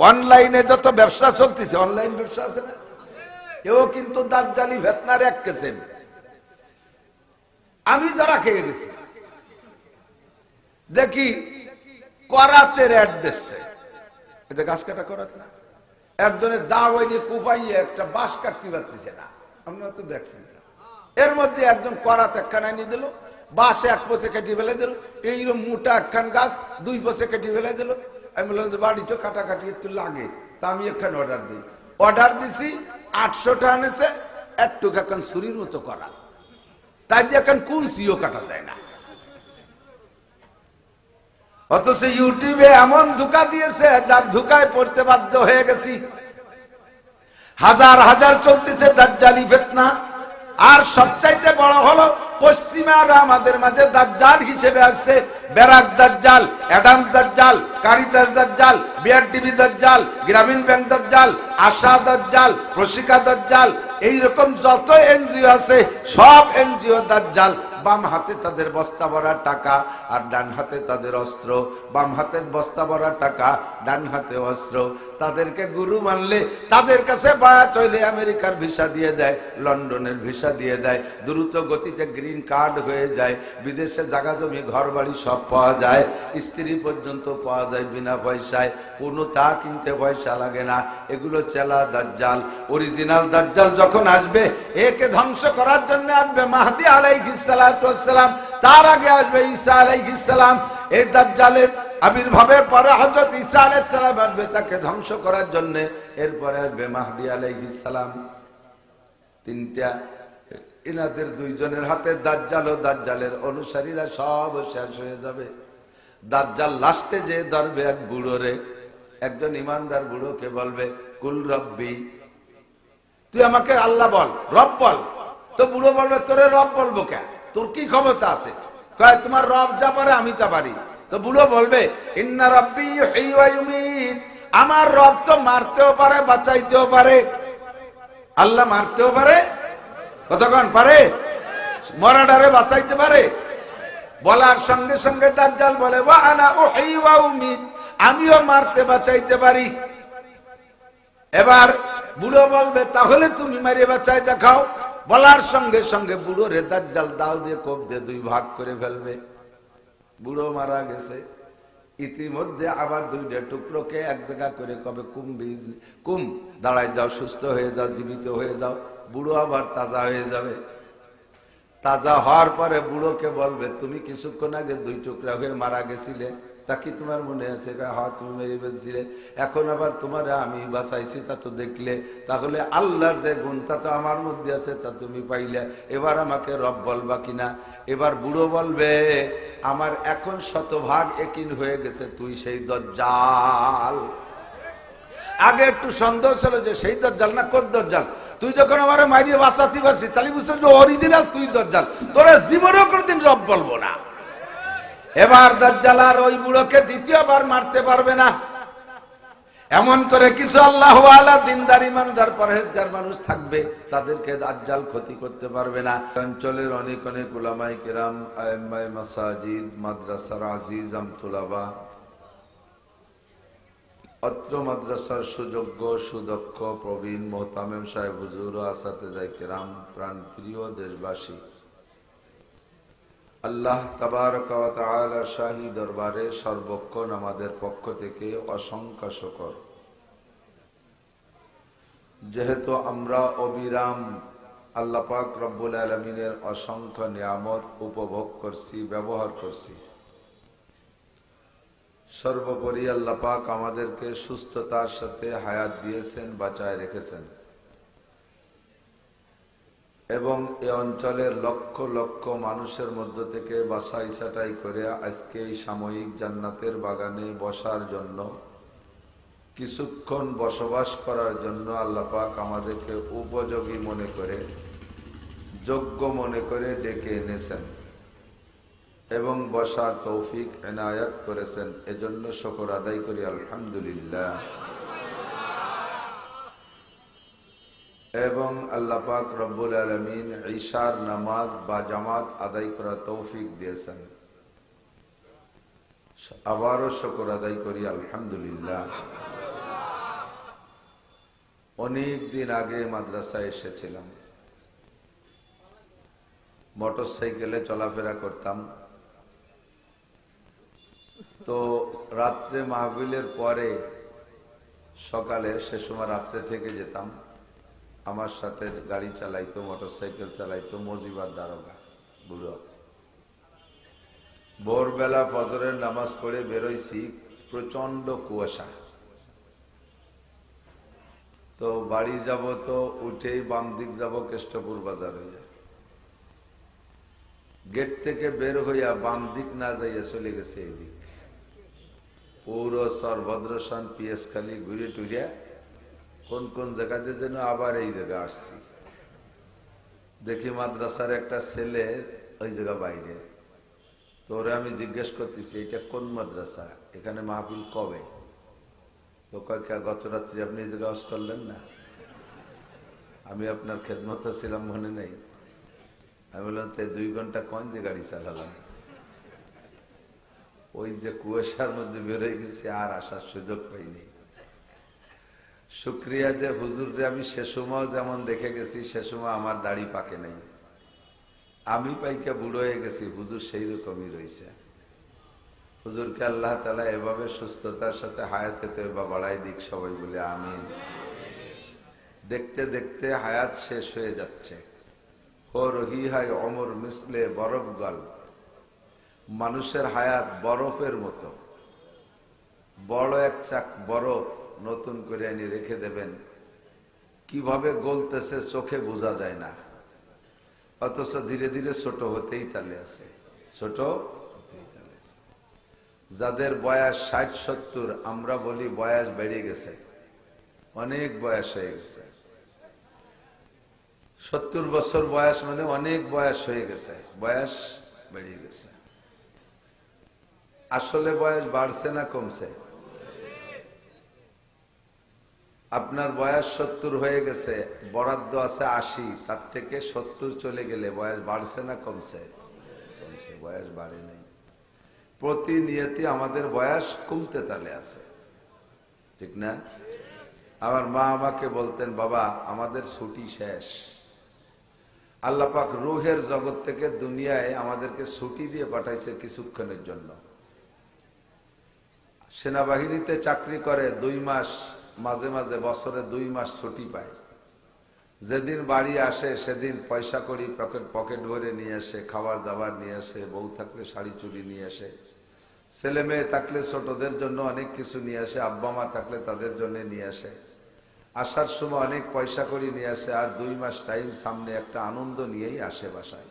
অনলাইনে যত ব্যবসা চলতেছে, অনলাইন ব্যবসা আছে না, এও কিন্তু দাজ্জালি ফিতনার এক কিসম। আমি যারা খেয়ে গেছি দেখি করাতের অ্যাড দিচ্ছে, এটা গাছ কাটা করাত না, একজনের দাওয়াইনি কুপাইয়ে একটা বাঁশ কাটতে পারতেছে না, আপনারা তো দেখছেন। এর মধ্যে একজন করাত একখানা নিয়ে দিল, বাঁশ এক পয়সা কেটে ফেলে দিল, এইরকম মোটা একখান গাছ 2 পয়সা কেটে ফেলে দিল। আমি বললাম যে বাড়ি তো কাটাকাটি একটু লাগে, তা আমি একখান অর্ডার দিই। অর্ডার দিছি 800 টাকা এনেছে, একটুকু এখন ছুরির মতো করা, তাই দিয়ে এখন কুঞ্চিও কাটা যায় না। অথচ ইউটিউবে এমন ধোঁকা দিয়েছে যার ধোঁকায় পড়তে বাধ্য হয়ে গেছি। হাজার হাজার চলতেছে দাজ্জালি ফিতনা। আর সবচাইতে বড় হলো পশ্চিমারা আমাদের মাঝে দাজ্জাল হিসেবে আসছে। ব্যারাক দাজ্জাল, অ্যাডামস দাজ্জাল, কারিতাস দাজ্জাল, বিআরডিবি দাজ্জাল, গ্রামীণ ব্যাংক দাজ্জাল, আশা দাজ্জাল, প্রশিকা দাজ্জাল, এইরকম যত এনজিও আছে সব এনজিও দাজ্জাল। বাম হাতে তাদের বস্তা ভরা টাকা আর ডান হাতে তাদের অস্ত্র, বাম হাতের বস্তা ভরা টাকা, ডান হাতে অস্ত্র। তাদেরকে গুরু মানলে তাদের কাছে বায়াত হইলে আমেরিকার ভিসা দিয়ে দেয়, লন্ডনের ভিসা দিয়ে দেয়, দ্রুত গতিতে গ্রিন কার্ড হয়ে যায়, বিদেশে জায়গা জমি ঘর বাড়ি সব পাওয়া যায়, স্ত্রী পর্যন্ত পাওয়া যায় বিনা পয়সায়, কোনো তা কিনতে পয়সা লাগে না। এগুলো চেলা দাজ্জাল। অরিজিনাল দাজ্জাল যখন আসবে, একে ধ্বংস করার জন্য আসবে মাহদী আলাইহিস সালাতু ওয়াস সালাম, তার আগে আসবে ঈসা আলাইহিস সালাম। এই দাজ্জালের আবির্ভাবের পরে হযরত ঈসা আলাইহিস সালাম আসবে তাকে ধ্বংস করার জন্য, এরপরে আসবে মাহদী আলাইহিস সালাম। তিনটা, এনাদের দুইজনের হাতে দাজ্জাল ও দাজ্জালের অনুসারীরা সব শেষ হয়ে যাবে। দাজ্জাল লাস্টে যে ধরবে এক বুড়োরে, একজন ইমানদার বুড়োকে বলবে কুল রব্বি, তুই আমাকে আল্লাহ বল, রব বল। তো বুড়ো বলবে তোরে রব বলবো কে, তোর কি ক্ষমতা আছে? কয় তোমার রব যা পারে আমি তা পারি। তো বুড়ো বলবে ইন্না রাব্বি ইউহয়ী ওয়া ইউমীত, আমার রব তো মারতেও পারে বাঁচাইতেও পারে। আল্লাহ মারতেও পারে, কতক্ষণ পারে, মরাডারে বাঁচাইতে পারে। বলার সঙ্গে সঙ্গে দাজ্জাল বলে ওয়া আনা উহয়ী ওয়া উমীত, আমিও মারতে বাঁচাইতে পারি। এবার বুড়ো বলবে তাহলে তুমি মারিয়ে বাঁচাই দেখাও। বলার সঙ্গে সঙ্গে বুড়ো রে দাজ্জাল দাও দিয়ে কোপ দিয়ে 2 ভাগ করে ফেলবে। বুড়ো মারা গেছে। ইতিমধ্যে আবার 2টা টুকরোকে এক জায়গা করে কবে কুম বীজ, কুম দাঁড়ায় যাও, সুস্থ হয়ে যাও, জীবিত হয়ে যাও। বুড়ো আবার তাজা হয়ে যাবে। তাজা হওয়ার পরে বুড়োকে বলবে তুমি কিছুক্ষণ আগে 2 টুকরা হয়ে মারা গেছিলে, তা কি তোমার মনে আছে? হ্যাঁ, তুমি মেরে ফেলছিলে, এখন আবার তোমার আমি বাঁচাইছি, তা তো দেখলে, তাহলে আল্লাহর যে গুণ তা তো আমার মধ্যে আছে, তা তুমি পাইলে, এবার আমাকে রব বলবা কিনা? এবার বুড়ো বলবে আমার এখন 100% একিন হয়ে গেছে তুই সেই দাজ্জাল। আগে একটু সন্দেহ ছিল যে সেই দাজ্জাল না কোন দাজ্জাল, তুই যখন আমার মারিয়ে বাঁচাতে পারছিস তাহলে বুঝছিস যে অরিজিনাল তুই দাজ্জাল, তোরা জীবনেও কোনদিন রব বলবো না। এবার দাজ্জাল আর ওই বুড়োকে দ্বিতীয়বার মারতে পারবে না। এমন করে কিছু আল্লাহ ওয়ালা দিনদার ইমানদার পরহেজগার মানুষ থাকবে, তাদেরকে দাজ্জাল ক্ষতি করতে পারবে না। অঞ্চলের অনেক অনেক উলামায়ে কেরাম, আইম্মায়ে মাসাজিদ, মাদ্রাসার আজিজাম তুলাবা, অত্র মাদ্রাসার সুযোগ্য সুদক্ষ প্রবীণ মোহতামেম সাহেব হুজুর ও আসাতেজায়ে কেরাম, প্রাণপ্রিয় দেশবাসী, আল্লাহ তাবারক ওয়া তাআলা শাহী দরবারে সর্বক্ষণ আমাদের পক্ষ থেকে অসংখ্য শুকর। যেহেতু আমরা অবিরাম আল্লাহ পাক রব্বুল আলামিনের অসংখ্য নিয়ামত উপভোগ করছি, ব্যবহার করছি, সর্বোপরি আল্লাহ পাক আমাদেরকে সুস্থতার সাথে হায়াত দিয়েছেন, বাঁচায় রেখেছেন, এবং এই অঞ্চলের লক্ষ লক্ষ মানুষের মধ্য থেকে বাছাই ছাঁটাই করে আজকে এই সাময়িক জান্নাতের বাগানে বসার জন্য, কিছুক্ষণ বসবাস করার জন্য আল্লাহ পাক আমাদেরকে উপযোগী মনে করে, যোগ্য মনে করে ডেকে এনেছেন এবং বসার তৌফিক এনায়াত করেছেন। এজন্য শুকর আদায় করি আলহামদুলিল্লাহ। এবং আল্লাহ পাক রব্বুল আলামিন ঈশার নামাজ বা জামাত আদায় করার তৌফিক দিয়েছেন, আবারও শুকর আদায় করি আলহামদুলিল্লাহ। অনেক দিন আগে মাদ্রাসায় এসেছিলাম, মোটর সাইকেলে চলাফেরা করতাম। তো রাত্রে মাহফিলের পরে সকালে, সে সময় রাত্রে থেকে যেতাম, আমার সাথে গাড়ি চালাইতো, মোটর সাইকেল চালাইতো মজিবার দারোগা বুড়ো। ভোরবেলা ফজরের নামাজ পড়ে বেরোইছি, প্রচন্ড কুয়াশা। তো বাড়ি যাব, তো উঠেই বাম দিক যাব, কেষ্টপুর বাজার হইয়া। গেট থেকে বের হইয়া বাম দিক না যাইয়া চলে গেছে এই দিক, পুরো সরভদ্রসন পিএস খালি ঘুরে টুরিয়া কোন কোন জায়গাতে যেন আবার এই জায়গা আসছি। দেখি মাদ্রাসার একটা ছেলে ওই জায়গা বাইরে। তো ওরা আমি জিজ্ঞেস করতেছি, এটা কোন মাদ্রাসা, এখানে মাহফিল কবে? তো কয়েক গত রাত্রি আপনি এই জায়গা ওয়াজ করলেন না, আমি আপনার খেদমতে ছিলাম, মনে নেই? আমি বললাম, 2 ঘন্টা কোন দিয়ে গাড়ি চালালাম, ওই যে কুয়াশার মধ্যে বেরোয় গেছি, আর আসার সুযোগ পাইনি। শুক্রিয়া যে হুজুররে আমি সে সময় যেমন দেখে গেছি, সে সময় আমার দাড়ি পাকে নাই, আমি পাইকা বুড়ো হয়ে গেছি, হুজুর সেই রকমই রয়েছে। হুজুরকে আল্লাহ তাআলা এভাবে সুস্থতার সাথে হায়াতে তয়বা বাড়াই দিক, সবাই বলে আমিন। দেখতে দেখতে হায়াত শেষ হয়ে যাচ্ছে। ও রহি হায় অমর মিসলে বরফ গল, মানুষের হায়াত বরফের মতো। বড় এক চাক বরফ নতুন করে এনে রেখে দেবেন, কিভাবে গলতেছে চোখে বোঝা যায় না, অথচ ধীরে ধীরে ছোট হতেই তালে আছে, ছোট হতেই তালে আছে। যাদের বয়স 60-70, আমরা বলি বয়স বেড়ে গেছে, অনেক বয়স হয়ে গেছে। 70 বছর বয়স মানে অনেক বয়স হয়ে গেছে, বয়স বেড়ে গেছে। আসলে বয়স বাড়ছে না কমছে? আপনার বয়স 70 হয়ে গেছে, বরাদ্দ আছে 80, তার থেকে 70 চলে গেলে বয়স বাড়ছে না কমছে? কমছে, বয়স বাড়ে নাই। প্রতিনিয়তি আমাদের বয়স কমতে তালে আছে, ঠিক না? আমার মা আমাকে বলতেন, বাবা আমাদের ছুটি শেষ। আল্লাহ পাক রূহের জগৎ থেকে দুনিয়ায় আমাদেরকে ছুটি দিয়ে পাঠাইছে কিছুক্ষণের জন্য। সেনাবাহিনীতে চাকরি করে 2 মাস, মাঝে মাঝে বছরে 2 মাস ছুটি পায়। যেদিন বাড়ি আসে সেদিন পয়সা করি পকেট ভরে নিয়ে আসে, খাবার দাবার নিয়ে আসে, বউ থাকলে শাড়ি চুড়ি নিয়ে আসে, ছেলে মেয়ে থাকলে ছোটদের জন্য অনেক কিছু নিয়ে আসে, আব্বা মা থাকলে তাদের জন্য নিয়ে আসে। আসার সময় অনেক পয়সা করি নিয়ে আসে, আর 2 মাস টাইম সামনে, একটা আনন্দ নিয়েই আসে বাসায়।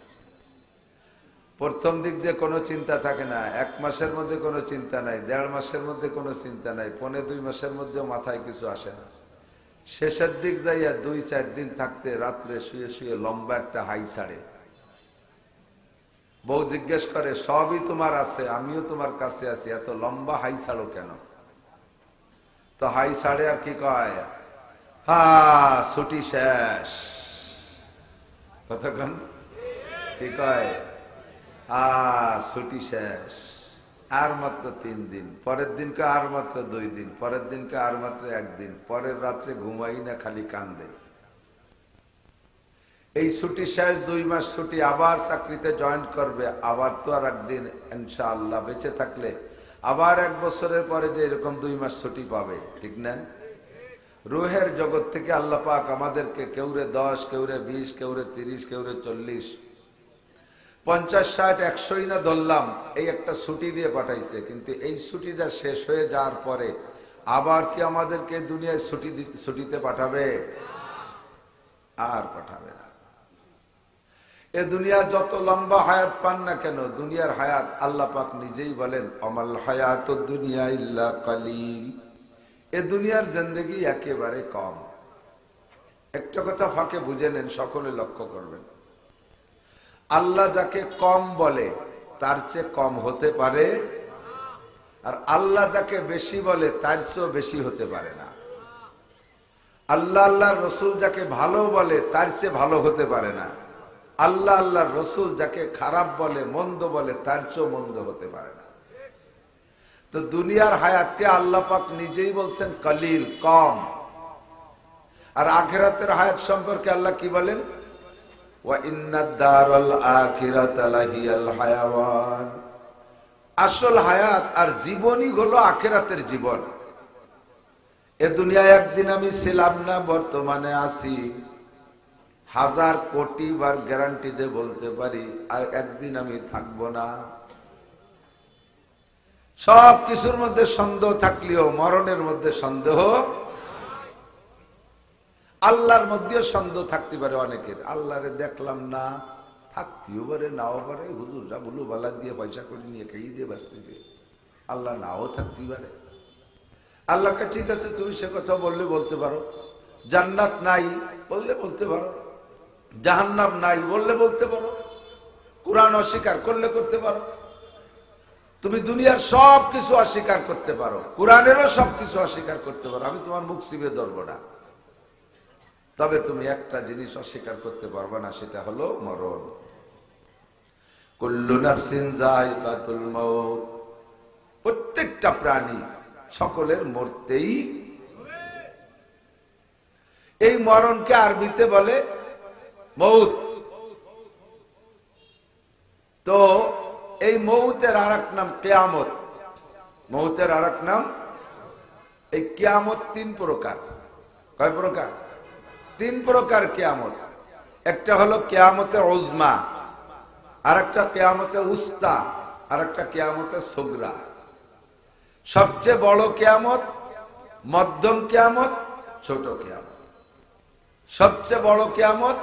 প্রথম দিক দিয়ে কোনো চিন্তা থাকে না, 1 মাসের মধ্যে কোনো চিন্তা নাই, 1.5 মাসের মধ্যে কোনো চিন্তা নাই, 1.25 মাসের মধ্যে মাথায় কিছু আসে না। শেষের দিক যাইয়া 2-4 দিন থাকতে রাত্রে শুয়ে শুয়ে লম্বা একটা হাই ছাড়ে। বউ জিজ্ঞেস করে, সবই তোমার আছে, আমিও তোমার কাছে আছি, এত লম্বা হাই ছাড়ো কেন? তো হাই ছাড়ে আর কি কয়, ছুটি শেষ। কতক্ষণ কি কয়, ছুটি শেষ, আর মাত্র 3 দিন, পরের দিনকে আর মাত্র 2 দিন, পরের দিনকে আর মাত্র 1 দিন, পরের রাত্রে ঘুমাই না, খালি কান্দে। এই ছুটি শেষ, 2 মাস ছুটি, আবার চাকরিতে জয়েন করবে, আবার তো আর একদিন ইনশাআল্লাহ বেঁচে থাকলে আবার 1 বছরের পরে যে এরকম 2 মাস ছুটি পাবে, ঠিক না? রূহের জগৎ থেকে আল্লাহ পাক আমাদেরকে কেউরে 10, কেউরে 20, কেউরে 30, কেউরে 40, 50, 60, 100ই না ধরলাম, এই একটা ছুটি দিয়ে পাঠাইছে। কিন্তু এই ছুটিটা শেষ হয়ে যাওয়ার পরে আবার কি আমাদেরকে দুনিয়ায় ছুটিতে পাঠাবে? আর পাঠাবে না। এ দুনিয়া যত লম্বা হায়াত পান না কেন, দুনিয়ার হায়াত আল্লাহ পাক নিজেই বলেন, অমাল হায়াতুদ দুনিয়া ইল্লা কালিল, এ দুনিয়ার জিন্দেগি একেবারে কম। একটা কথা ফাঁকে বুঝে নেন, সকলে লক্ষ্য করবেন, আল্লাহ যাকে কম বলে তার চেয়ে কম হতে পারে, আর আল্লাহ যাকে বেশি বলে তার চেয়েও বেশি হতে পারে না। আল্লাহ আল্লাহর রসুল যাকে ভালো বলে তার চেয়ে ভালো হতে পারে না। আল্লাহ আল্লাহর রসুল যাকে খারাপ বলে, মন্দ বলে, তার চেয়েও মন্দ হতে পারে না। তো দুনিয়ার হায়াতকে আল্লাহ পাক নিজেই বলছেন কলিল, কম। আর আখিরাতের হায়াত সম্পর্কে আল্লাহ কি বলেন? ওয়া ইন্নাদ দারাল আখিরাতা লাহিয়াল হায়াওয়ান। আসল হায়াত আর জীবনই হলো আখিরাতের জীবন। এ দুনিয়ায় একদিন আমি ছিলাম না, বর্তমানে আছি। 1000 কোটি বার গ্যারান্টি দিয়ে বলতে পারি আর একদিন আমি থাকবো না। সব কিছুর মধ্যে সন্দেহ থাকলেও মরণের মধ্যে সন্দেহ, আল্লাহর মধ্যেও সন্দেহ থাকতে পারে অনেকের। আল্লাহরে দেখলাম না, থাকতেও পারে নাও পারে, হুজুররা বলু বালা দিয়ে পয়সা করে নিয়ে খাইয়ে দিয়ে বাঁচতেছে, আল্লাহ নাও থাকতে পারে। আল্লাহকে ঠিক আছে তুমি সে কথা বললে বলতে পারো, জান্নাত নাই বললে বলতে পারো, জাহান্নাম নাই বললে বলতে পারো, কোরআন অস্বীকার করলে করতে পারো, তুমি দুনিয়ার সব কিছু অস্বীকার করতে পারো, কোরআনেরও সব কিছু অস্বীকার করতে পারো, আমি তোমার মুখ চিপে ধরবো না। তবে তুমি একটা জিনিস অস্বীকার করতে পারবে না, সেটা হলো মরণ। কুল্লু নাফসিন যায়িকাতুল মাউত, প্রত্যেকটা প্রাণী সকলের মরতেই। এই মরণকে আরবিতে বলে মৌত। তো এই মৌতের আরেক নাম কিয়ামত। মৌতের আরেক নাম এই কিয়ামত। 3 প্রকার। কয় প্রকার? 3 প্রকার কিয়ামত। একটা হলো কিয়ামতে উজমা, আরেকটা কিয়ামতে উস্তা, আরেকটা কিয়ামতে সুগরা। সবচেয়ে বড় কিয়ামত, মধ্যম কিয়ামত, ছোট কিয়ামত। সবচেয়ে বড় কিয়ামত,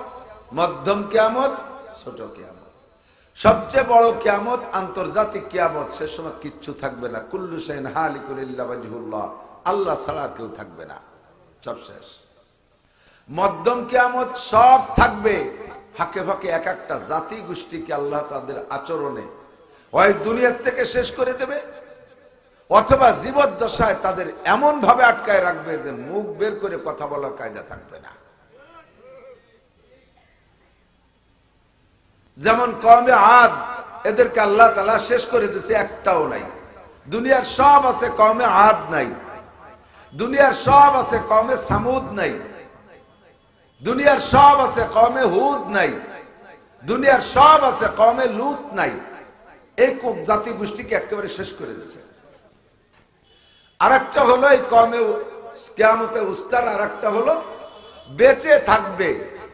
মধ্যম কিয়ামত, ছোট কিয়ামত। সবচেয়ে বড় কিয়ামত আন্তর্জাতিক কিয়ামত, সে সময় কিচ্ছু থাকবে না। কুল্লু শাইইন হালিকুন ইল্লা ওয়াজহুল্লাহ, আল্লাহ ছাড়া কেউ থাকবে না, সব শেষ। মধ্যম কিয়ামত সব থাকবে, ফাঁকে ফাঁকে এক একটা জাতি গোষ্ঠীকে আল্লাহ তাদের আচরণে হয় দুনিয়ার থেকে শেষ করে দেবে, অথবা জীবদ্দশায় তাদের এমন ভাবে আটকায় রাখবে যে মুখ বের করে কথা বলার কায়দা থাকবে না। যেমন কওমে আদ, এদেরকে আল্লাহ তাআলা শেষ করে দিয়েছে, একটাও নাই। দুনিয়ার সব আছে, কওমে আদ নাই। দুনিয়ার সব আছে, কওমে সামুদ নাই। দুনিয়ার সব আছে, কওমে হুদ নাই। দুনিয়ার সব আছে, কওমে লূত নাই। এই জাতি গোষ্ঠীকে একেবারে শেষ করে দিয়েছে। আরেকটা হলো এই কওমে কিয়ামতে উস্তার, আরেকটা হলো বেঁচে থাকবে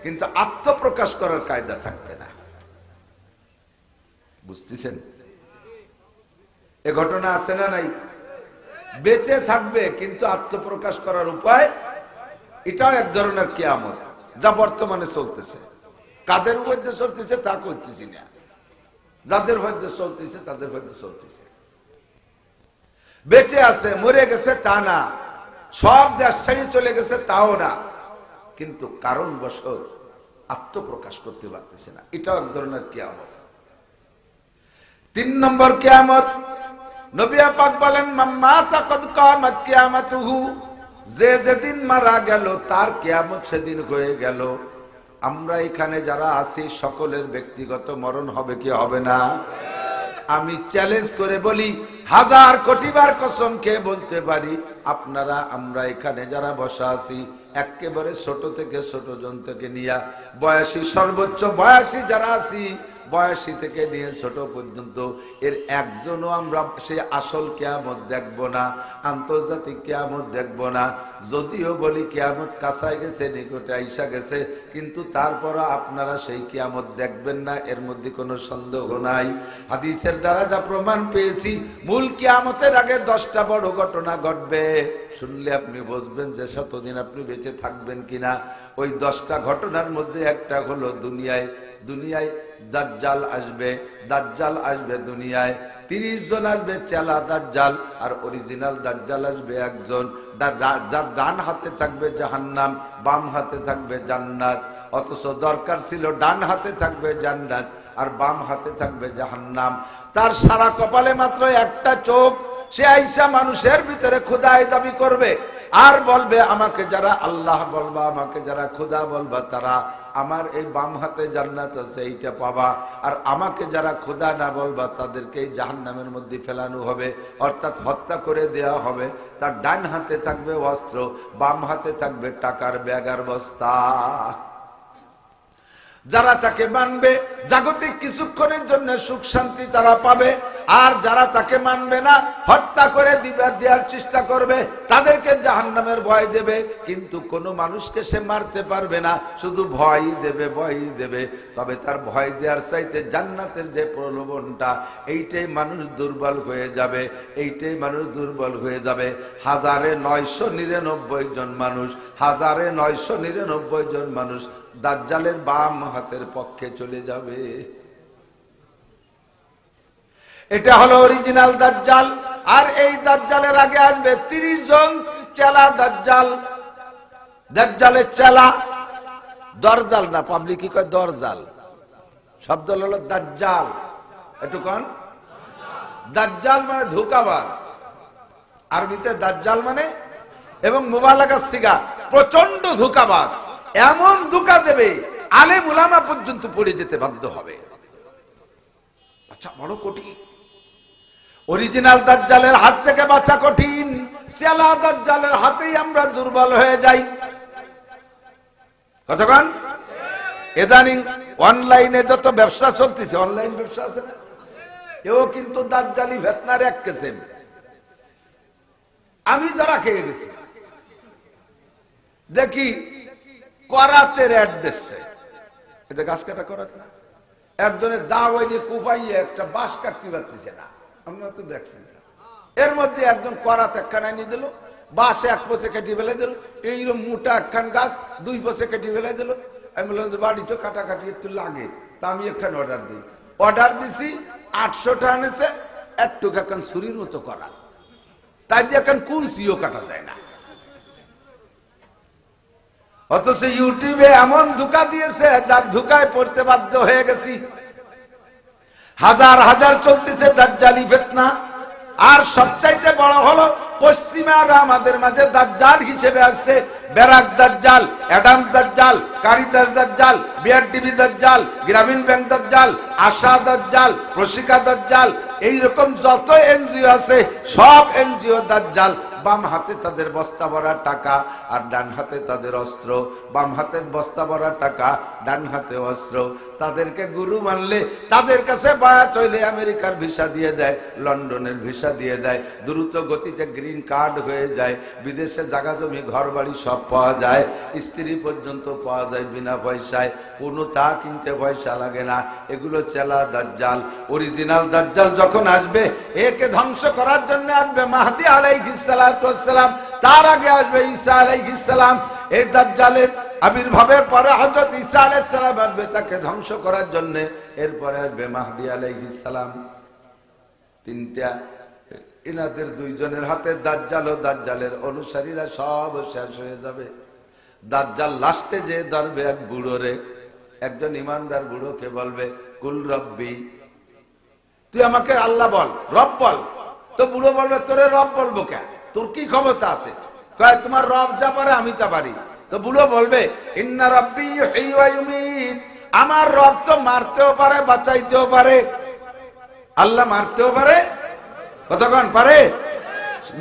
কিন্তু আত্মপ্রকাশ করার কায়দা থাকবে না। বুঝতেছেন? এ ঘটনা আছে না নাই? বেঁচে থাকবে কিন্তু আত্মপ্রকাশ করার উপায়, এটাও এক ধরনের কিয়ামত, যা বর্তমানে চলতেছে। কাদের মধ্যে চলতেছে তা করতেছি না, যাদের মধ্যে চলতেছে তাদের মধ্যে চলতেছে। বেঁচে আছে, মরে গেছে তা না, সব দেশ ছেড়ে চলে গেছে তাও না, কিন্তু কারণবশত আত্মপ্রকাশ করতে পারতেছে না, এটাও এক ধরনের কিয়ামত। 3 নম্বর কিয়ামত, নবী পাক বলেন মাম্মাতা কদ কামাত কিয়ামাতুহু, যে যেদিন মারা গেল তার কিয়ামত সেদিন হয়ে গেল। আমরা এখানে যারা আছি সকলের ব্যক্তিগত মরণ হবে কি হবে না? আমি চ্যালেঞ্জ করে বলি, 1000 কোটি বার কসম খেয়ে বলতে পারি, আপনারা আমরা এখানে যারা বসা আছি, একেবারে ছোট থেকে ছোট জন থেকে নিয়ে বয়সী, সর্বোচ্চ বয়সী যারা আছি, বয়সী থেকে নিয়ে ছোট পর্যন্ত, এর একজনও আমরা সেই আসল কিয়ামত দেখব না, আন্তর্জাতিক কিয়ামত দেখব না। যদিও বলি কিয়ামত কাছায় গেছে, নিকটে আইসা গেছে, কিন্তু তারপরও আপনারা সেই কিয়ামত দেখবেন না, এর মধ্যে কোনো সন্দেহ নাই। হাদিসের দ্বারা যা প্রমাণ পেয়েছি, মূল কিয়ামতের আগে 10টা বড় ঘটনা ঘটবে। শুনলে আপনি বুঝবেন যে শতদিন আপনি বেঁচে থাকবেন কিনা। ওই 10টা ঘটনার মধ্যে একটা হলো দুনিয়ায় দাজ্জাল আসবে। দাজ্জাল আসবে দুনিয়ায়, 30 জন আসবে চেলা দাজ্জাল, আর অরিজিনাল দাজ্জাল আসবে একজন, যার ডান হাতে থাকবে জাহান্নাম, বাম হাতে থাকবে জান্নাত। অথচ দরকার ছিল ডান হাতে থাকবে জান্নাত আর বাম হাতে থাকবে জাহান্নাম। তার সারা কপালে মাত্র একটা চোখ। সে আইসা মানুষের ভিতরে খোদাই দাবি করবে, আর বলবে আমাকে যারা আল্লাহ বলবা, আমাকে যারা খোদা বলবা, তারা আমার এই বাম হাতে জান্নাত আছে এইটা পাবা, আর আমাকে যারা খোদা না বলবা তাদেরকে এই জাহান্নামের মধ্যে ফেলানো হবে, অর্থাৎ হত্যা করে দেওয়া হবে। তার ডান হাতে থাকবে অস্ত্র, বাম হাতে থাকবে টাকার ব্যাগ আর বস্তা। যারা তাকে মানবে জাগতিক কিছুক্ষণের জন্য সুখ শান্তি তারা পাবে, আর যারা তাকে মানবে না, হত্যা করে দেওয়ার চেষ্টা করবে, তাদেরকে জাহান্নামের ভয় দেবে। কিন্তু কোনো মানুষকে সে মারতে পারবে না, শুধু ভয় দেবে, ভয় দেবে। তবে তার ভয় দেওয়ার চাইতে জান্নাতের যে প্রলোভনটা, এইটাই মানুষ দুর্বল হয়ে যাবে, এইটাই মানুষ দুর্বল হয়ে যাবে। 1999 জন মানুষ, 1999 জন মানুষ দাজ্জালের বাম হাতের পক্ষে চলে যাবে। এটা হলো অরিজিনাল দাজ্জাল। আর এই দাজ্জালের আগে আসবে 30 জন চেলা দাজ্জাল। দাজ্জালের চেলা, দরজাল না, পাবলিক কি কয় দরজাল, শব্দ হলো দাজ্জাল। একটু কোন দাজ্জাল মানে ধোঁকাবাজ, আরবিতে দাজ্জাল মানে, এবং মুবালাগা সিগা, প্রচন্ড ধোঁকাবাজ। এমন ধোঁকা দেবে আলেম উলামা পর্যন্ত পড়ে যেতে বাধ্য হবে। আচ্ছা, বড় কঠিন। অরিজিনাল দাজ্জালের হাত থেকে বাঁচা কঠিন, চেলা দাজ্জালের হাতেই আমরা দুর্বল হয়ে যাই। কতক্ষণ ইদানিং অনলাইনে যত ব্যবসা চলতেছে, অনলাইন ব্যবসা আছে না, এও কিন্তু দাজ্জালি ফিতনার এক কিসম। আমি যারা খেয়ে গেছি দেখি করাতের অ্যাড দিচ্ছে, এতে গাছ কাটা করাত না, একজনের দা ওইনি কুপাইয়ে একটা বাঁশ কাটতে পারতেছে না, আপনারা তো দেখছেন। এর মধ্যে একজন করাত একখানা নিয়ে দিল, বাঁশ এক পয়সা কেটে ফেলে দিল, এইরকম মোটা একখান গাছ 2 পয়সা কেটে ফেলে দিল। আমি বললাম যে বাড়ি তো কাটাকাটি একটু লাগে, তা আমি একখান অর্ডার দিই। অর্ডার দিছি 800 টাকা এনেছে, একটু এখন ছুরির মতো করা, তাই দিয়ে এখন কুলসিও কাটা যায় না। অথচ ইউটিউবে এমন ধোঁকা দিয়েছে, যার ধোঁকায় পড়তে বাধ্য হয়ে গেছি। হাজার হাজার চলতেছে দাজ্জালি ফিতনা। আর সবচাইতে বড় হলো পশ্চিমারা আমাদের মাঝে দাজ্জাল হিসেবে আসছে। ব্যারাক দাজ্জাল, অ্যাডামস দাজ্জাল, কারিতাস দাজ্জাল, বিআরডিবি দাজ্জাল, গ্রামীণ ব্যাংক দাজ্জাল, আশা দাজ্জাল, প্রশিকা দাজ্জাল, এইরকম যত এনজিও আছে সব এনজিও দাজ্জাল। বাম হাতে তাদের বস্তা ভরা টাকা, আর ডান হাতে তাদের অস্ত্র। বাম হাতে বস্তা ভরা টাকা, ডান হাতে অস্ত্র। তাদেরকে গুরু মানলে, তাদের কাছে বায়াত হইলে আমেরিকার ভিসা দিয়ে দেয়, লন্ডনের ভিসা দিয়ে দেয়, দ্রুত গতিতে গ্রিন কার্ড হয়ে যায়, বিদেশে জায়গা জমি ঘর বাড়ি সব পাওয়া যায়, স্ত্রী পর্যন্ত পাওয়া যায় বিনা পয়সায়, কোনো তা কিনতে পয়সা লাগে না। এগুলো চেলা দাজ্জাল। অরিজিনাল দাজ্জাল যখন আসবে, একে ধ্বংস করার জন্য আসবে মাহদী আলাইহিস সালাম, তার আগে আসবে ঈসা আলাইহিস সালাম। এই দাজ্জালের আবির্ভাবের পরে হযরত ঈসা আলাইহিস সালাম আসবে তাকে ধ্বংস করার জন্য, এরপরে আসবে মাহদী আলাইহিস সালাম। তিনটা, এনাদের 2 জনের হাতে দাজ্জাল ও দাজ্জালের অনুসারীরা সব শেষ হয়ে যাবে। দাজ্জাল লাস্টে যে ধরবে এক বুড়োরে, একজন ইমানদার বুড়োকে বলবে কুল রব্বি, তুই আমাকে আল্লাহ বল, রব বল। তো বুড়ো বলবে তোরে রব বলবো কে, তোর কি ক্ষমতা আছে? কয় তোমার রব যা পারে আমি তা পারি। তো বুড়ো বলবে ইন্না রাব্বি ইউহয়ী ওয়া ইউমীত, আমার রব তো মারতেও পারে বাঁচাইতেও পারে। আল্লাহ মারতেও পারে, কতক্ষণ পারে,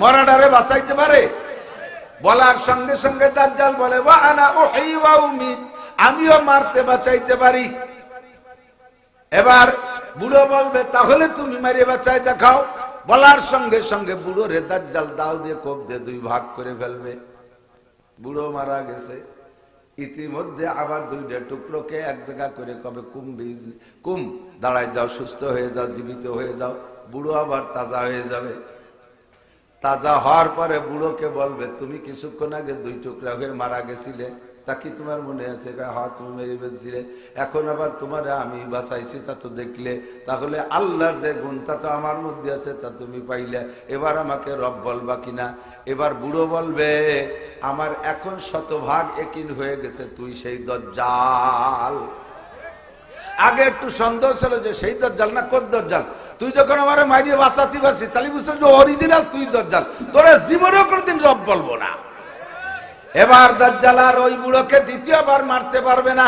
মরাডারে বাঁচাইতে পারে। বলার সঙ্গে সঙ্গে দাজ্জাল বলে ওয়া আনা উহয়ী ওয়া উমীত, আমিও মারতে বাঁচাইতে পারি। এবার বুড়ো বলবে তাহলে তুমি মারিয়ে বাঁচাই দেখাও। বলার সঙ্গে সঙ্গে বুড়ো রে দাজ্জাল দাও দিয়ে কোপ দিয়ে 2 ভাগ করে ফেলবে। বুড়ো মারা গেছে। ইতিমধ্যে আবার 2টা টুকরোকে এক জায়গা করে কবে কুম দাঁড়ায় যাও, সুস্থ হয়ে যাও, জীবিত হয়ে যাও। বুড়ো আবার তাজা হয়ে যাবে। তাজা হওয়ার পরে বুড়োকে বলবে তুমি কিছুক্ষণ আগে 2 টুকরা হয়ে মারা গেছিলে, তা কি তোমার মনে আছে? হ্যাঁ, তুমি মেরে ফেলছিলে, এখন আবার তোমারে আমি বাঁচাইছি, তা তো দেখলে, তাহলে আল্লাহর যে গুণ তা তো আমার মধ্যে আছে, তা তুমি পাইলে, এবার আমাকে রব বলবা কিনা? এবার বুড়ো বলবে আমার এখন 100% একিন হয়ে গেছে তুই সেই দাজ্জাল। আগে একটু সন্দেহ ছিল যে সেই দাজ্জাল না কোন দাজ্জাল, তুই যখন আমারে মারিয়ে বাঁচাতে পারছিস তাহলে বুঝছিস যে অরিজিনাল তুই দাজ্জাল, তোরা জীবনেও কোনোদিন রব বলবো না। এবার দাজ্জাল আর ওই বুড়োকে দ্বিতীয়বার মারতে পারবে না।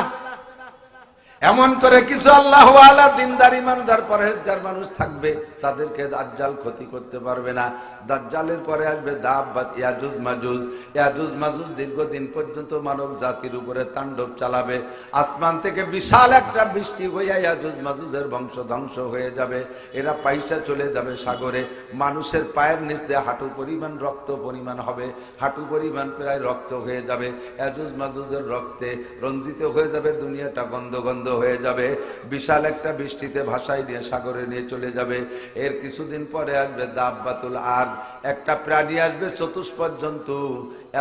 এমন করে কিছু আল্লাহওয়ালা দিনদার ইমানদার পরহেজগার মানুষ থাকবে, তাদেরকে দাজ্জাল ক্ষতি করতে পারবে না। দাজ্জালের পরে আসবে দাব্বাত ইয়াজুজ মাজুজ। ইয়াজুজ মাজুজ দীর্ঘদিন পর্যন্ত মানব জাতির উপরে তাণ্ডব চালাবে। আসমান থেকে বিশাল একটা বৃষ্টি হইয়া ইয়াজুজ মাজুজের বংশ ধ্বংস হয়ে যাবে। এরা পয়সা চলে যাবে সাগরে। মানুষের পায়ের নিচ দিয়ে হাঁটু পরিমাণ রক্ত পরিমাণ হবে, হাঁটু পরিমাণ প্রায় রক্ত হয়ে যাবে। ইয়াজুজ মাজুজের রক্তে রঞ্জিত হয়ে যাবে, দুনিয়াটা গন্ধ গন্ধ হয়ে যাবে। বিশাল একটা বৃষ্টিতে ভাসায় নিয়ে সাগরে নিয়ে চলে যাবে। এর কিছুদিন পরে আসবে দাব্বাতুল আরদ, একটা প্রাণী আসবে চতুষ্পদ জন্তু,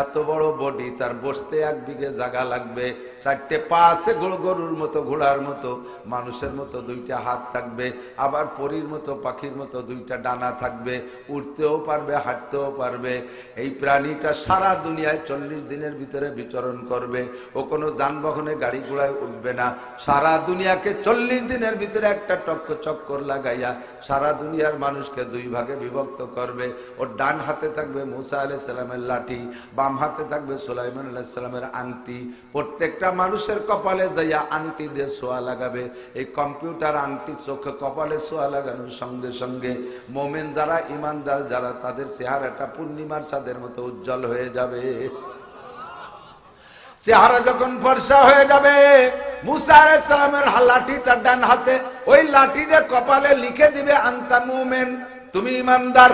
এত বড় বডি, তার বসতে 1 বিঘে জায়গা লাগবে। 4টে পা আছে গরুর মতো, ঘোড়ার মতো, মানুষের মতো 2টা হাত থাকবে, আবার পরীর মতো পাখির মতো 2টা ডানা থাকবে, উঠতেও পারবে হাঁটতেও পারবে। এই প্রাণীটা সারা দুনিয়ায় 40 দিনের ভিতরে বিচরণ করবে। ও কোনো যানবাহনে গাড়ি ঘোড়ায় উঠবে না। সারা দুনিয়াকে 40 দিনের ভিতরে একটা চক্কর লাগাইয়া সারা দুনিয়ার মানুষকে 2 ভাগে বিভক্ত করবে। ওর ডান হাতে থাকবে মুসা আলাইহিস সালামের লাঠি, বাম হাতে থাকবে সুলাইমান আলাইহিস সালামের আংটি। প্রত্যেকটা মানুষের কপালে যাইয়া আংটি দিয়ে ছোঁয়া লাগাবে। এই কম্পিউটার আংটি চোখে কপালে ছোঁয়া লাগানোর সঙ্গে সঙ্গে মুমিন যারা, ইমানদার যারা, তাদের চেহারাটা পূর্ণিমার চাঁদের মতো উজ্জ্বল হয়ে যাবে। চেহারা যখন ফর্সা হয়ে যাবে, মুসা আলাইহিস সালামের লাঠি তার ডান হাতে, ওই লাঠি দিয়ে কপালে লিখে দিবে আনতা মুমিন, তুমি ইমানদার।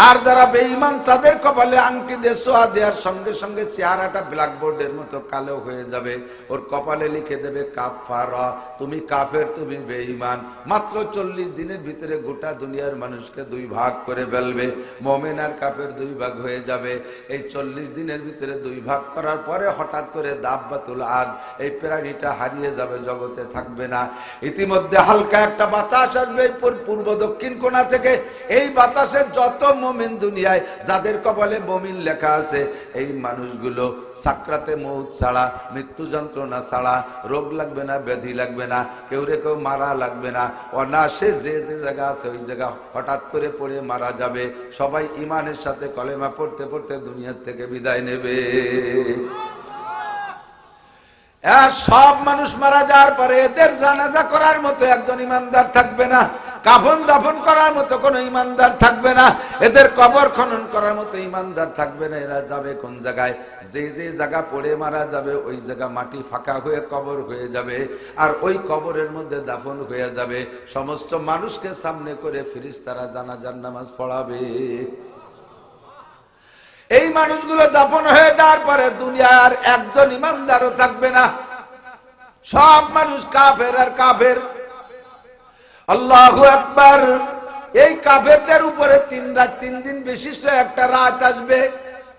আর যারা বেঈমান তাদের কপালে আংটি দিয়ে ছোঁয়া দেওয়ার সঙ্গে সঙ্গে চেহারাটা ব্ল্যাকবোর্ডের মতো কালো হয়ে যাবে। ওর কপালে লিখে দেবে কাফারা, তুমি কাফের, তুমি বেঈমান। মাত্র 40 দিনের ভিতরে গোটা দুনিয়ার মানুষকে 2 ভাগ করে ফেলবে। মুমিন আর কাফের 2 ভাগ হয়ে যাবে। এই 40 দিনের ভিতরে 2 ভাগ করার পরে হঠাৎ করে দাব্বাতুল আরদ, এই প্রাণীটা হারিয়ে যাবে, জগতে থাকবে না। ইতিমধ্যে হালকা একটা বাতাস আসবে পূর্ব দক্ষিণ কোণা থেকে। এই বাতাসে যত মুমিন দুনিয়ায় যাদের কপালে মুমিন লেখা আছে, এই মানুষগুলো সাকরাতে মউত ছাড়া, মৃত্যু যন্ত্রণা ছাড়া, রোগ লাগবে না, ব্যাধি লাগবে না, কেউ মারা লাগবে না। অনায়াসে যে জায়গা আছে ওই জায়গা হঠাৎ করে পড়ে মারা যাবে। সবাই ইমানের সাথে কলেমা পড়তে পড়তে দুনিয়ার থেকে বিদায় নেবে। সব মানুষ মারা যাওয়ার পরে এদের জানাজা করার মতো একজন ইমানদার থাকবে না, কাফন দাফন করার মতো কোনো ইমানদার থাকবে না, এদের কবর খনন করার মতো ইমানদার থাকবে না। এরা যাবে কোন জায়গায়? যে জায়গা পড়ে মারা যাবে ওই জায়গা মাটি ফাঁকা হয়ে কবর হয়ে যাবে, আর ওই কবরের মধ্যে দাফন হয়ে যাবে। সমস্ত মানুষকে সামনে করে ফেরেশতারা জানাজার নামাজ পড়াবে। এই মানুষগুলো দাফন হয়ে যাওয়ার পরে দুনিয়ার একজন ইমানদারও থাকবে না, সব মানুষ কাফের আর কাফের। আল্লাহু আকবার। এই কাফেরদের উপরে 3 দিন বিশিষ্ট একটা রাত আসবে।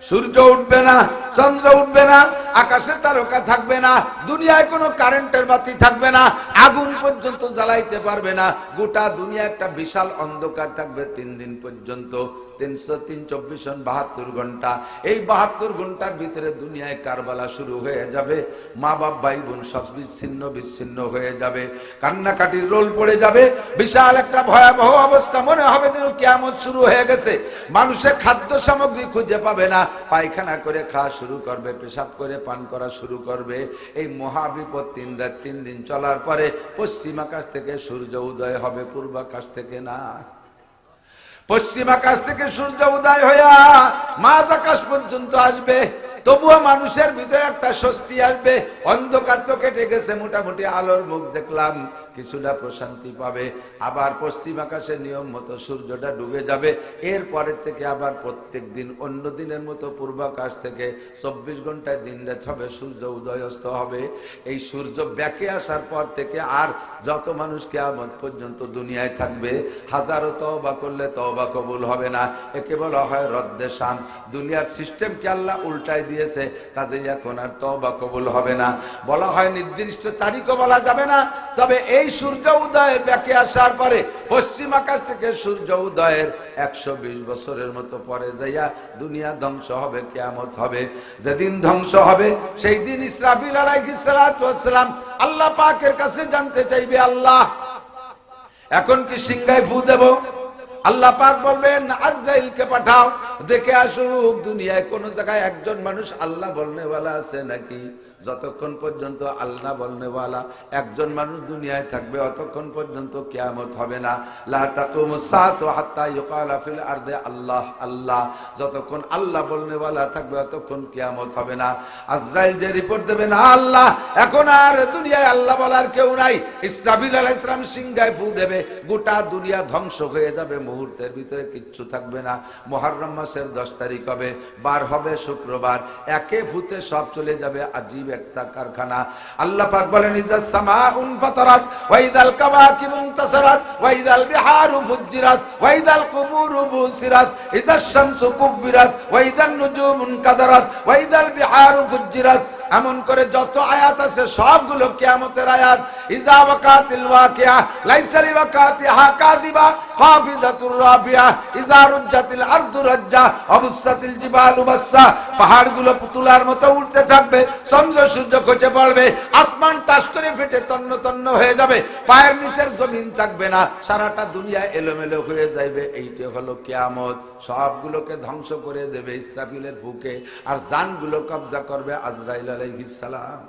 সূর্য উঠবে না, চন্দ্র উঠবে না, আকাশে তারকা থাকবে না, দুনিয়ায় কোনো কারেন্টের বাতি থাকবে না, আগুন পর্যন্ত জ্বালাইতে পারবে না। গোটা দুনিয়া একটা বিশাল অন্ধকার থাকবে 3 দিন পর্যন্ত। 72 ঘন্টা। এই 72 ঘন্টার ভিতরে দুনিয়ায় কারবালা শুরু হয়ে যাবে। মা বাপ ভাই বোন সব বিচ্ছিন্ন হয়ে যাবে। কান্নাকাটির রোল পড়ে যাবে। বিশাল একটা ভয়াবহ অবস্থা, মনে হবে যেন কিয়ামত শুরু হয়ে গেছে। মানুষের খাদ্য সামগ্রী খুঁজে পাবে না, পায়খানা করে খাওয়া শুরু করবে, পেশাব করে পান করা শুরু করবে। এই মহাবিপদ 3 রাত 3 দিন চলার পরে পশ্চিম আকাশ থেকে সূর্য উদয় হবে, পূর্ব আকাশ থেকে না। পশ্চিম আকাশ থেকে সূর্য উদয় হইয়া মাঝ আকাশ পর্যন্ত আসবে। তবুও মানুষের ভিতরে একটা স্বস্তি আসবে। অন্ধকার তো কেটে গেছে, মোটামুটি আলোর মুখ দেখলাম, কিছুটা প্রশান্তি পাবে। আবার পশ্চিম আকাশের নিয়ম মতো সূর্যটা ডুবে যাবে। এরপরের থেকে আবার প্রত্যেক দিন অন্য দিনের মতো পূর্বাকাশ থেকে 24 ঘন্টায় দিন রাত হবে, সূর্য উদয় অস্ত হবে। এই সূর্য ব্যাকে আসার পর থেকে আর যত মানুষ কিয়ামত পর্যন্ত দুনিয়ায় থাকবে, হাজারো তওবা করলে তওবা কবুল হবে না। একে বলা হয় রদ্দে শামস। দুনিয়ার সিস্টেমকে আল্লাহ উল্টাই দিয়েছে, কাজেই এখন আর তওবা কবুল হবে না। বলা হয় নির্দিষ্ট তারিখও বলা যাবে না। তবে এই সূর্য উদয়ের ব্যাকে আসার পরে পশ্চিম আকাশ থেকে সূর্য উদয়ের 120 বছরের মতো পরে যাইয়া দুনিয়া ধ্বংস হবে, কিয়ামত হবে। যেদিন ধ্বংস হবে সেই দিন ইসরাফিল আলাইহিস সালাতু ওয়াস সালাম আল্লাহ পাকের কাছে জানতে চাইবে, আল্লাহ এখন কি সিংহায় ফু দেব? আল্লাহ পাক বলবেন আজরাইলকে পাঠাও, দেখে আসুক দুনিয়ায় কোন জায়গায় একজন মানুষ আল্লাহ বলনেওয়ালা আছে নাকি। যতক্ষণ পর্যন্ত আল্লাহ বলনেওয়ালা একজন মানুষ দুনিয়ায় থাকবে অতক্ষণ পর্যন্ত কিয়ামত হবে না। লা তাকুমুস সাআতু হাত্তা ইউকালা ফিল আরদি আল্লাহ আল্লাহ, যতক্ষণ আল্লাহ বলনেওয়ালা থাকবে ততক্ষণ কিয়ামত হবে না। আজরাইল যে রিপোর্ট দেবে না আল্লাহ এখন আর দুনিয়ায় আল্লাহ বলার কেউ নাই, ইসরাফিল আলাইহিস সালাম সিংহায় ফু দেবে, গোটা দুনিয়া ধ্বংস হয়ে যাবে, মুহূর্তের ভিতরে কিচ্ছু থাকবে না। মুহররম মাসের 10 তারিখ হবে, বার হবে শুক্রবার, একে ফুতে সব চলে যাবে। আজীব একটা কারখানা। আল্লাহ পাক বলেন ইজাস সামাউন ফাতারাত ওয়া ইদাল কাওয়াকিবু ইনতাসারাত ওয়া ইদাল বিহারু ফুজ্জিরাত ওয়া ইদাল কুবুরু বুসিরাত ইজাশ শামসু কুব্বিরাত ওয়া ইদান নুজুমু কাদারাত ওয়া ইদাল বিহারু ফুজ্জিরাত। এমন করে যত আয়াত আছে সবগুলো কিয়ামতের আয়াত। ইজা ওয়াকাতিল ওয়াকিয়া লাইসা লিওয়াকাতিহা কাযিবা খাফিদাতুর রাফিয়া ইজা রুজ্জাতিল আরদু রাজ্জা অবুসাতিল জিবালু বাসসা। পাহাড়গুলো পুতুলার মতো উঠতে থাকবে, চন্দ্র সূর্য খসে পড়বে, আসমান টাস করে ফেটে তন্ন তন্ন হয়ে যাবে, পায়ের নিচের জমিন থাকবে না, সারাটা দুনিয়া এলোমেলো হয়ে যাবে। এইটা হলো কিয়ামত। সবগুলোকে ধ্বংস করে দেবে ইসরাফিলের বুকে, আর জানগুলো কবজা করবে আজরাইল আলাইহিস সালাম।